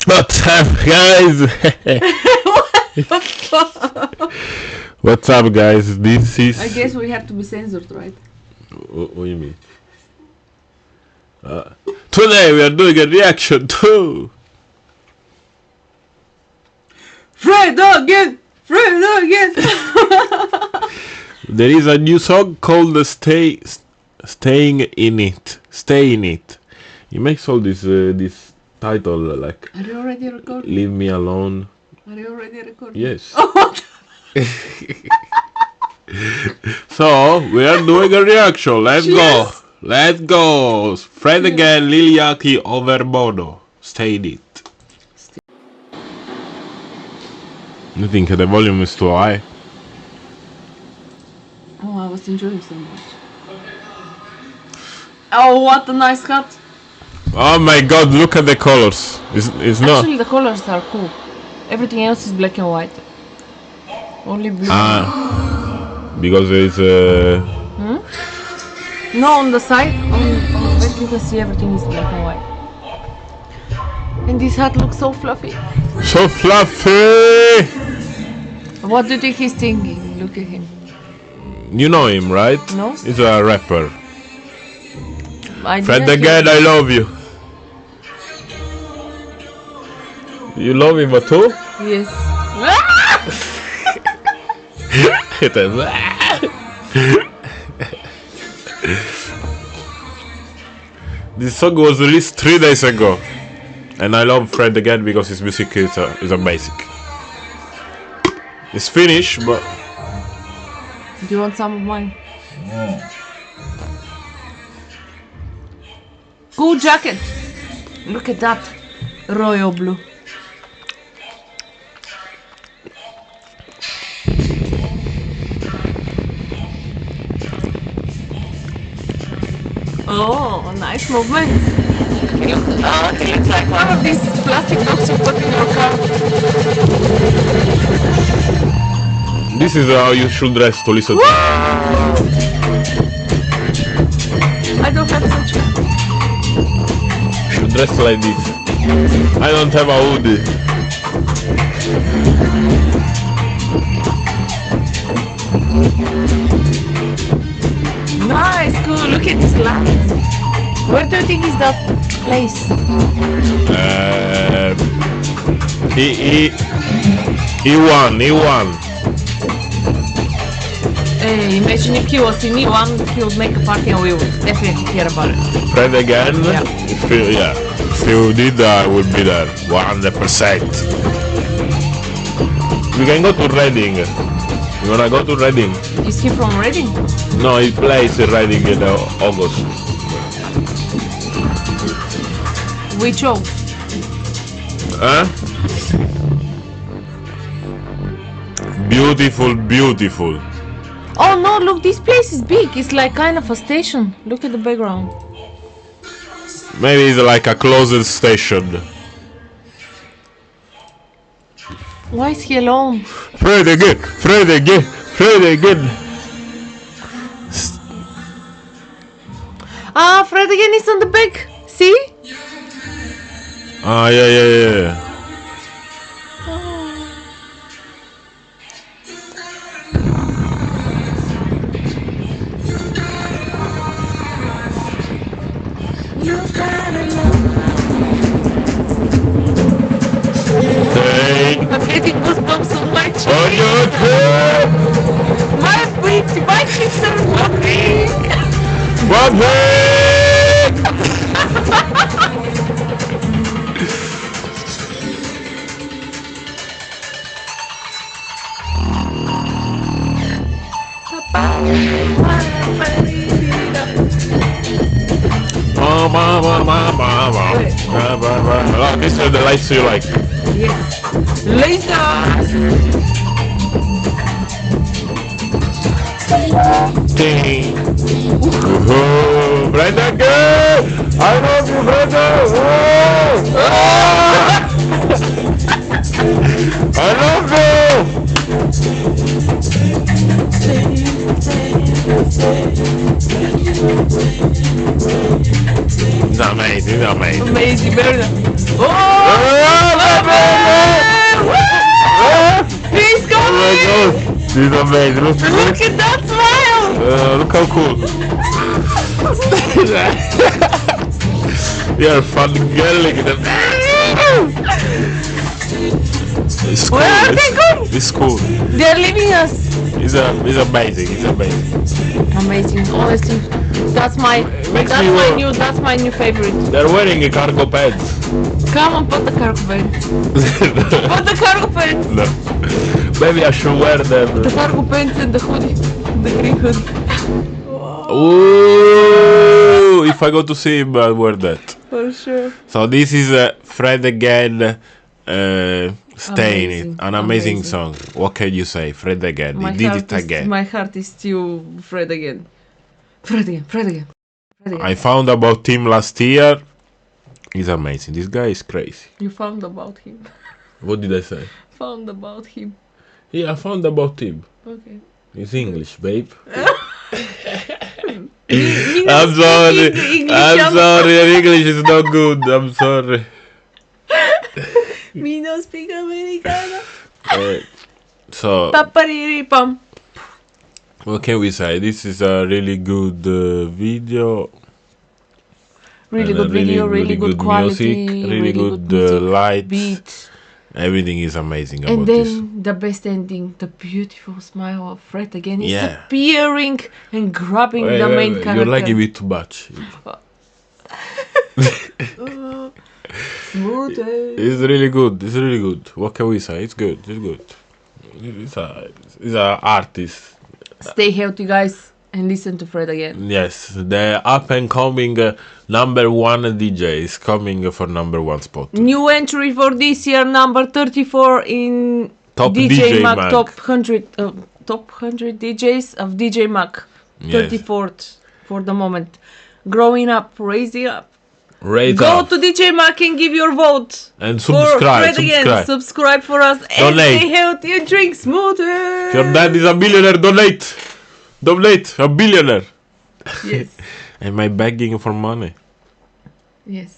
What's up, guys? What's up, guys? This is. I guess we have to be censored, right? What do you mean? Today we are doing a reaction to. Fred again! Fred again! There is a new song called "Staying in It." Stay in it. He makes all this title like. Are you already recording? Leave me alone. Are you already recording? Yes. So we are doing a reaction. Let's go. Let's go. Fred again. Lil Yachty Overmono. Stay in it. I think the volume is too high. Oh, I was enjoying so much. Oh, what a nice cut! Oh my god, look at the colors. It's not. Actually, the colors are cool. Everything else is black and white. Only blue. Because it's No, on the side, on the back, you can see everything is black and white. And this hat looks so fluffy. so fluffy. What do you think he's thinking? Look at him. You know him, right? No. He's a rapper. I Fred didn't hear again, I love you. You love him too? Yes. This song was released 3 days ago, and I love Fred again because his music is amazing. It's finished, but Do you want some of mine? Cool jacket. Look at that. Royal blue. Oh, nice movement. He looks like one of these plastic dogs you put in your car. this is how you should dress to listen to. I don't have such a... You should dress like this. I don't have a hoodie. Nice, cool. Look at this light. Where do you think is that place? He won. Imagine if he was in E1, he would make a party and we would definitely hear about it. Fred again? Yeah. If you did, I would be there. 100%. We can go to Reading. You wanna go to Reading? Is he from Reading? No, he plays in Reading in August. We chose. Huh? Beautiful. Oh no, look, this place is big. It's like kind of a station. Look at the background. Maybe it's like a closed station. Why is he alone? Fred again. Ah, Fred again is on the back. See? Ah, yeah. I'm getting goosebumps so much. On your head. My cheeks are popping. These are the lights you like. Yes. Lasers. Ding. Brenda again! I love you, Brenda! I love you! It's amazing, Amazing, better than... Oh! is amazing. Look at that smile! Look how cool. You're fun girling them. It's cool. Where are they going? It's cool. They're leaving us. It's amazing. It's amazing. Amazing, honestly. That's my that's my new favorite. They're wearing a cargo pants. Come on, put the cargo pants. Put the cargo pants. No. Maybe I should wear them. The cargo pants and the hoodie. The green hoodie. Ooh, if I go to see him, I'll wear that. For sure. So this is Fred again. Stay in it. An amazing song. What can you say? Fred again. He did it again. My heart is still Fred again. Fred again. Fred again. Fred again. I found about him last year. He's amazing. This guy is crazy. You found about him. What did I say? Found about him. Yeah, I found about him. Okay. It's English, babe. Me I'm sorry. English, I'm sorry. Your English is not good. I'm sorry. Me no speak Americano. So, Papariripam. what can we say? This is a really good video. Really And good video, really good quality, music, really good music, light. beat. Everything is amazing about And then this. the best ending, the beautiful smile of Fred again is Yeah. appearing and grabbing Wait, the wait, main wait. character. You're liking it too much. Smooth. It's really good. It's really good. What can we say? It's good. It's good. It's a artist. Stay healthy, guys, and listen to Fred again. Yes, the up and coming #1 DJ is coming for #1 spot. New entry for this year, number 34 in Top DJ Mag, Mag. top 100 DJs of DJ Mag. Yes. 34th for the moment. Growing up, raising up. Rate Go up to DJ Mag and give your vote. and For subscribe. Fred again. Subscribe. Subscribe for us and Donate. stay healthy and drink smoother. If your dad is a billionaire, donate. Donate. A billionaire. Yes. Am I begging for money? Yes.